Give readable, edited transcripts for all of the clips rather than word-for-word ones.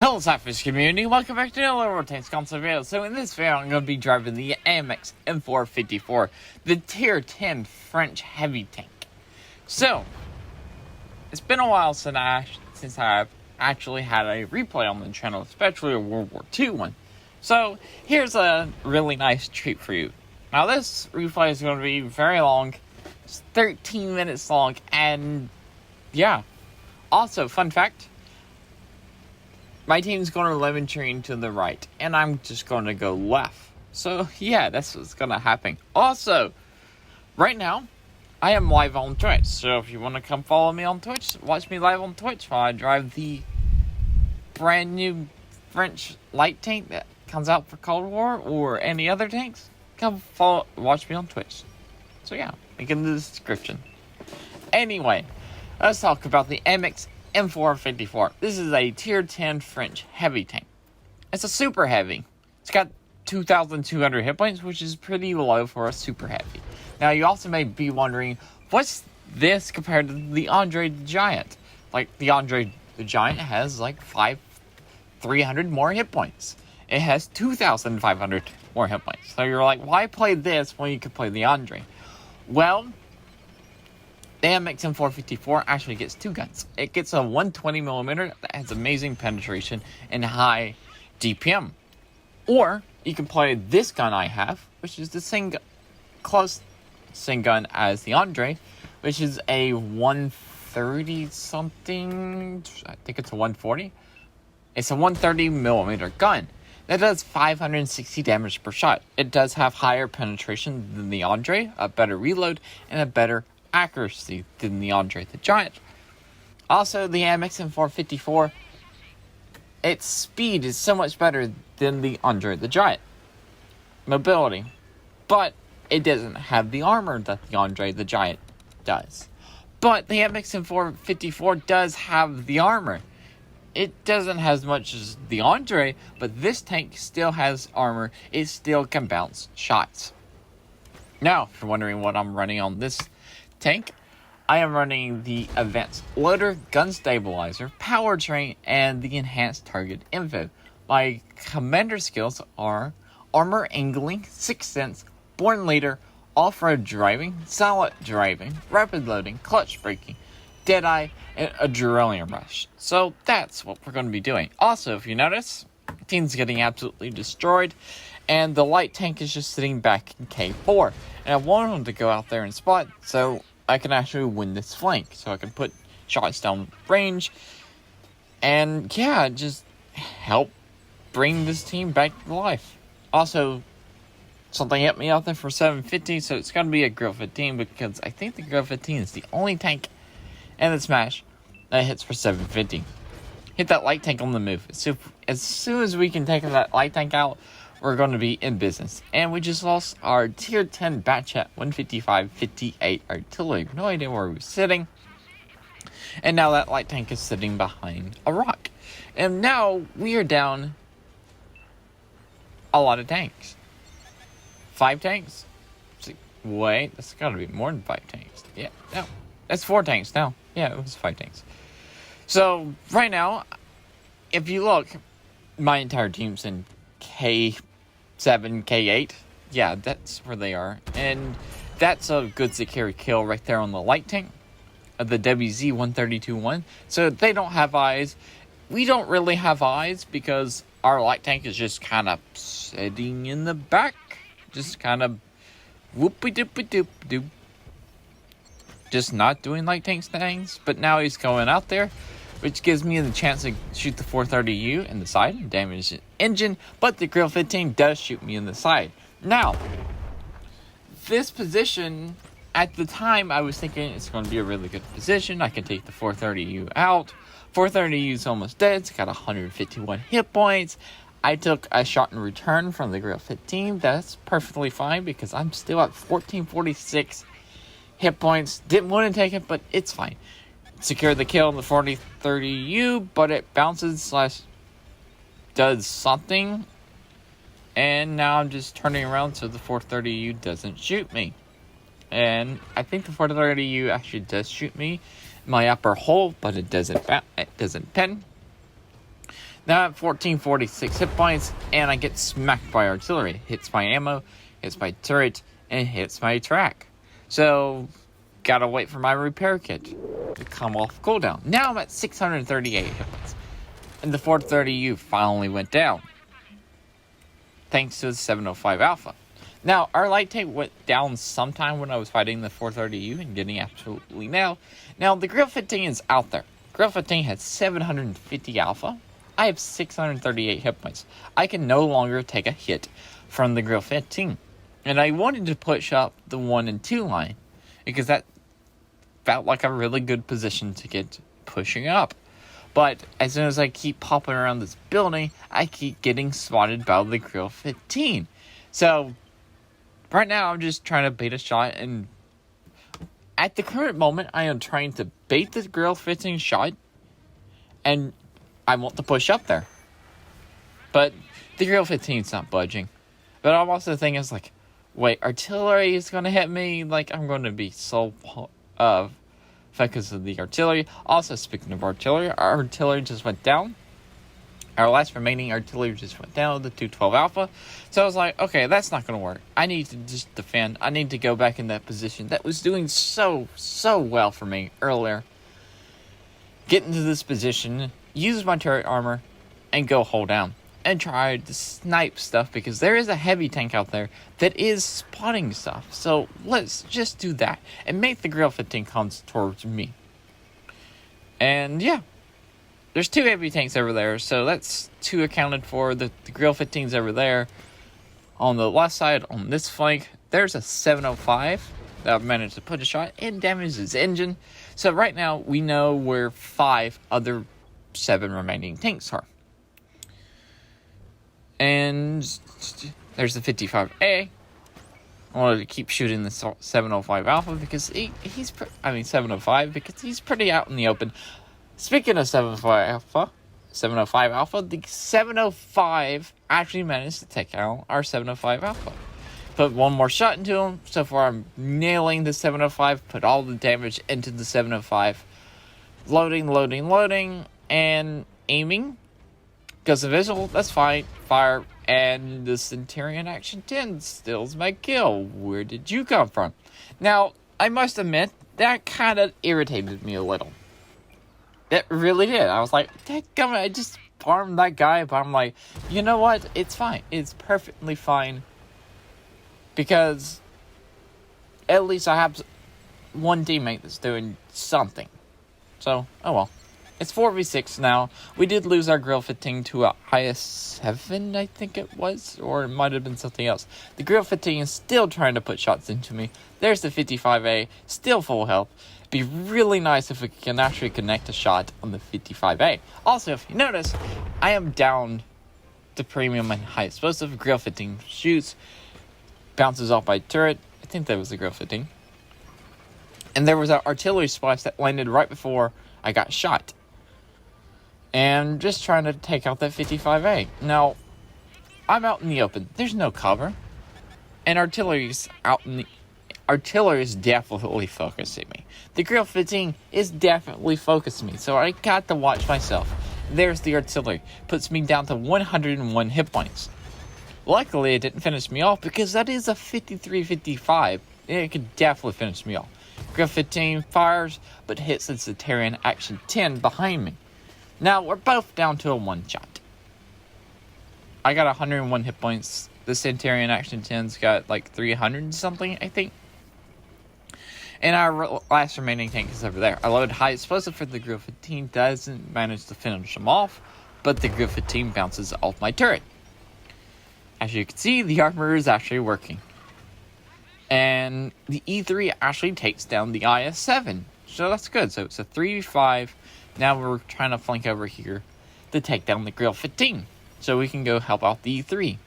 Hello SLAPAFISH community, welcome back to another Tanks console video. So in this video I'm going to be driving the AMX M4 54, the tier 10 French heavy tank. So, it's been a while since I've actually had a replay on the channel, especially a World War II one. So, here's a really nice treat for you. Now this replay is going to be very long, it's 13 minutes long, and yeah. Also, fun fact, my team's going to lemon train to the right, and I'm just going to go left. So, yeah, that's what's going to happen. Also, right now, I am live on Twitch. So, if you want to come follow me on Twitch, watch me live on Twitch while I drive the brand new French light tank that comes out for Cold War, or any other tanks, come watch me on Twitch. So, yeah, link in the description. Anyway, let's talk about the AMX M4 54. This is a tier 10 French heavy tank. It's a super heavy. It's got 2,200 hit points, which is pretty low for a super heavy. Now, you also may be wondering, what's this compared to the Andre the Giant? Like, the Andre the Giant has like 300 more hit points. It has 2,500 more hit points. So you're like, why play this when you could play the Andre? Well, the AMX M4 54 actually gets two guns. It gets a 120mm that has amazing penetration and high DPM. Or you can play this gun I have, which is the same gun as the Andre, which is a 130 something. I think it's a 140. It's a 130mm gun that does 560 damage per shot. It does have higher penetration than the Andre, a better reload, and a better accuracy than the Andre the Giant. Also, the AMX M4 54, its speed is so much better than the Andre the Giant. Mobility. But it doesn't have the armor that the Andre the Giant does. But the AMX M4 54 does have the armor. It doesn't have as much as the Andre, but this tank still has armor. It still can bounce shots. Now, if you're wondering what I'm running on this tank, I am running the Advanced Loader, Gun Stabilizer, Powertrain, and the Enhanced Target Info. My commander skills are Armor Angling, Sixth Sense, Born Leader, Off-Road Driving, Silent Driving, Rapid Loading, Clutch Braking, Deadeye, and Adrenaline Rush. So that's what we're going to be doing. Also, if you notice, the team's getting absolutely destroyed, and the light tank is just sitting back in K4. And I want him to go out there and spot, so I can actually win this flank. So I can put shots down range, and yeah, just help bring this team back to life. Also, something hit me out there for 750, so it's going to be a Grill 15, because I think the Grill 15 is the only tank in the Smash that hits for 750. Hit that light tank on the move. So as soon as we can take that light tank out, we're going to be in business. And we just lost our tier 10 batch at 155-58 artillery. No idea where we were sitting. And now that light tank is sitting behind a rock. And now we are down a lot of tanks. 5 tanks? Wait, that's got to be more than 5 tanks. Yeah, no. That's 4 tanks now. Yeah, it was 5 tanks. So, right now, if you look, my entire team's in K7, K8. Yeah, that's where they are. And that's a good secure kill right there on the light tank of the WZ 132-1. So they don't have eyes. We don't really have eyes because our light tank is just kind of sitting in the back. Just kind of whoopie-doopie-doop-doop. Just not doing light tank things. But now he's going out there, which gives me the chance to shoot the 430U in the side and damage the engine, but the Grill 15 does shoot me in the side. Now, this position, at the time, I was thinking it's going to be a really good position. I can take the 430U out. 430U is almost dead. It's got 151 hit points. I took a shot in return from the Grill 15. That's perfectly fine because I'm still at 1446 hit points. Didn't want to take it, but it's fine. Secure the kill on the 4030U, but it bounces / does something. And now I'm just turning around so the 430U doesn't shoot me. And I think the 430U actually does shoot me in my upper hole, but it doesn't pin. Now I'm at 1446 hit points, and I get smacked by artillery. Hits my ammo, hits my turret, and hits my track. So, gotta wait for my repair kit to come off cooldown. Now I'm at 638 hit points, and the 430U finally went down, thanks to the 705 Alpha. Now, our light tank went down sometime when I was fighting the 430U and getting absolutely nailed. Now, the Grill 15 is out there. Grill 15 has 750 Alpha. I have 638 hit points. I can no longer take a hit from the Grill 15. And I wanted to push up the 1 and 2 line, because that felt like a really good position to get pushing up. But as soon as I keep popping around this building, I keep getting spotted by the Grill 15. So, right now I'm just trying to bait a shot, and at the current moment, I am trying to bait the Grill 15 shot, and I want to push up there. But the Grill 15 is not budging. But I'm also thinking, it's like, wait, artillery is going to hit me? Like, I'm going to be so focused on the artillery. Also, speaking of artillery, our artillery just went down. Our last remaining artillery just went down, the 212 Alpha. So I was like, okay, that's not going to work. I need to just defend. I need to go back in that position that was doing so well for me earlier. Get into this position, use my turret armor, and go hold down. And try to snipe stuff, because there is a heavy tank out there that is spotting stuff. So let's just do that and make the Grill 15 come towards me. And yeah, there's 2 heavy tanks over there, so that's 2 accounted for. The Grill 15's over there. On the left side, on this flank, there's a 705 that I've managed to put a shot and damage his engine. So right now, we know where 5 other 7 remaining tanks are. And there's the 55A. I wanted to keep shooting the 705 Alpha because he's 705 because he's pretty out in the open. Speaking of 705 Alpha, the 705 actually managed to take out our 705 Alpha. Put one more shot into him. So far, I'm nailing the 705. Put all the damage into the 705. Loading, and aiming. Goes invisible, that's fine. Fire, and the Centurion Action 10 steals my kill. Where did you come from? Now, I must admit, that kind of irritated me a little. It really did. I was like, dadgummit, I just farmed that guy, but I'm like, you know what? It's fine. It's perfectly fine. Because at least I have one teammate that's doing something. So, oh well. It's 4v6 now. We did lose our Grill 15 to a IS-7, I think it was. Or it might have been something else. The Grill 15 is still trying to put shots into me. There's the 55A, still full health. It'd be really nice if we can actually connect a shot on the 55A. Also, if you notice, I am down to premium and high explosive. Grill 15 shoots. Bounces off my turret. I think that was the Grill 15. And there was an artillery splash that landed right before I got shot. And just trying to take out that 55A. Now, I'm out in the open. There's no cover. And artillery is definitely focusing me. The Grill 15 is definitely focusing me. So I got to watch myself. There's the artillery. Puts me down to 101 hit points. Luckily, it didn't finish me off because that is a 53-55. It could definitely finish me off. Grill 15 fires, but hits the Centurion Action 10 behind me. Now, we're both down to a one-shot. I got 101 hit points. The Centurion Action 10's got like 300 something, I think. And our last remaining tank is over there. I loaded high explosive for the Grill 15. Doesn't manage to finish them off, but the Grill 15 bounces off my turret. As you can see, the armor is actually working. And the E3 actually takes down the IS-7. So that's good. So it's a 3v5. Now we're trying to flank over here to take down the Grill 15. So we can go help out the E3.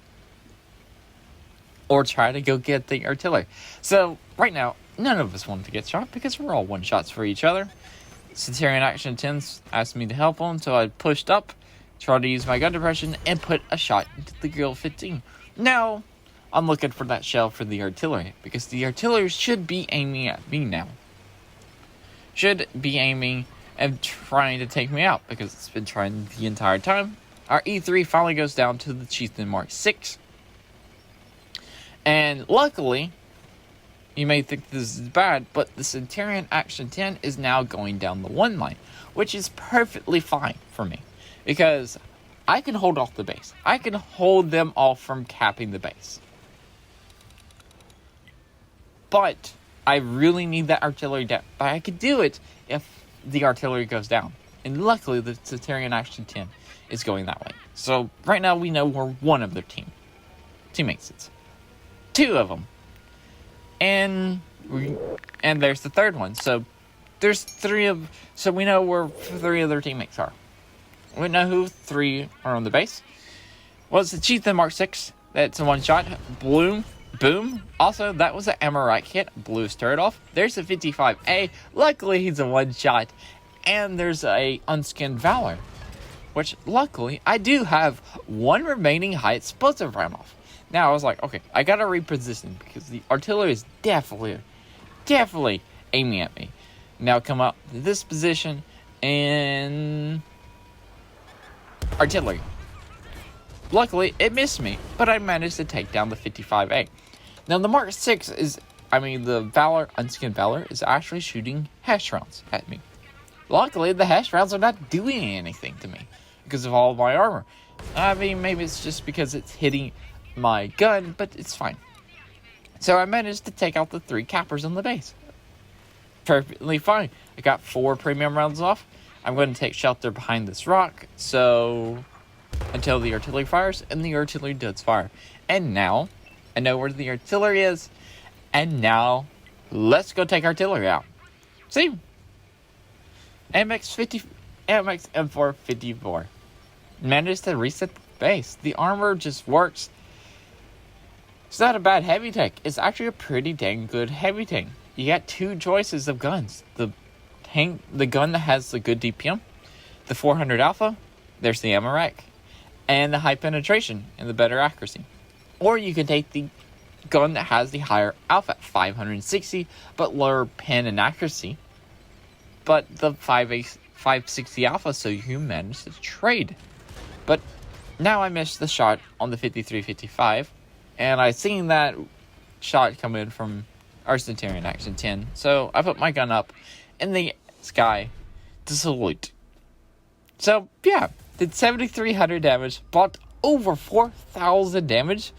Or try to go get the artillery. So right now, none of us wanted to get shot because we're all one-shots for each other. Centurion Action 10s asked me to help them. So I pushed up, tried to use my gun depression, and put a shot into the Grill 15. Now, I'm looking for that shell for the artillery. Because the artillery should be aiming at me now. Should be aiming and trying to take me out, because it's been trying the entire time. our E3 finally goes down to the Chieftain Mark 6. And luckily, you may think this is bad, but the Centurion Action 10 is now going down the 1 line, which is perfectly fine for me, because I can hold off the base. I can hold them off from capping the base. But I really need that artillery down. But I could do it if the artillery goes down. And luckily, the Centurion Action 10 is going that way. So right now, we know where one of their teammates is. 2 of them. And there's the third one. So there's 3 of... So we know where 3 of their teammates are. We know who 3 are on the base. Well, it's the Chieftain Mark 6. That's a one-shot. Boom. Also, that was an Amarak hit. Blew his turret off. There's a 55A. Luckily, he's a one-shot. And there's a Unskinned Valor. Which, luckily, I do have 1 remaining high explosive round off. Now, I was like, okay, I gotta reposition, because the artillery is definitely aiming at me. Now, come up to this position, and... artillery. Luckily, it missed me, but I managed to take down the 55A. Now, the Mark 6 the Valor, Unskinned Valor, is actually shooting HESH rounds at me. Luckily, the HESH rounds are not doing anything to me because of all of my armor. I mean, maybe it's just because it's hitting my gun, but it's fine. So I managed to take out the 3 cappers on the base. Perfectly fine. I got 4 premium rounds off. I'm going to take shelter behind this rock, so until the artillery fires, and the artillery does fire. And now, I know where the artillery is, and now, let's go take artillery out. See? AMX M4 54. Managed to reset the base. The armor just works. It's not a bad heavy tank. It's actually a pretty dang good heavy tank. You got 2 choices of guns. The gun that has the good DPM, the 400 Alpha, there's the Amarak, and the high penetration and the better accuracy. Or you can take the gun that has the higher Alpha, 560, but lower pen and accuracy, but the 560 Alpha, so you manage to trade. But now I missed the shot on the 53-55, and I seen that shot come in from our Centurion Action 10, so I put my gun up in the sky to salute. So yeah, did 7,300 damage, bought over 4,000 damage,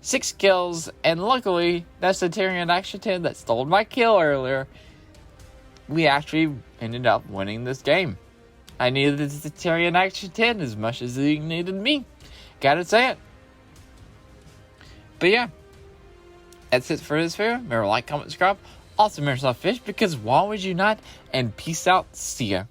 6 kills, and luckily that Centurion Action 10 that stole my kill earlier, we actually ended up winning this game. I needed the Centurion Action 10 as much as he needed me. Gotta say it. But yeah, that's it for this video. Remember, like, comment, subscribe. Also, remember, SLAPAFISH, because why would you not? And peace out. See ya.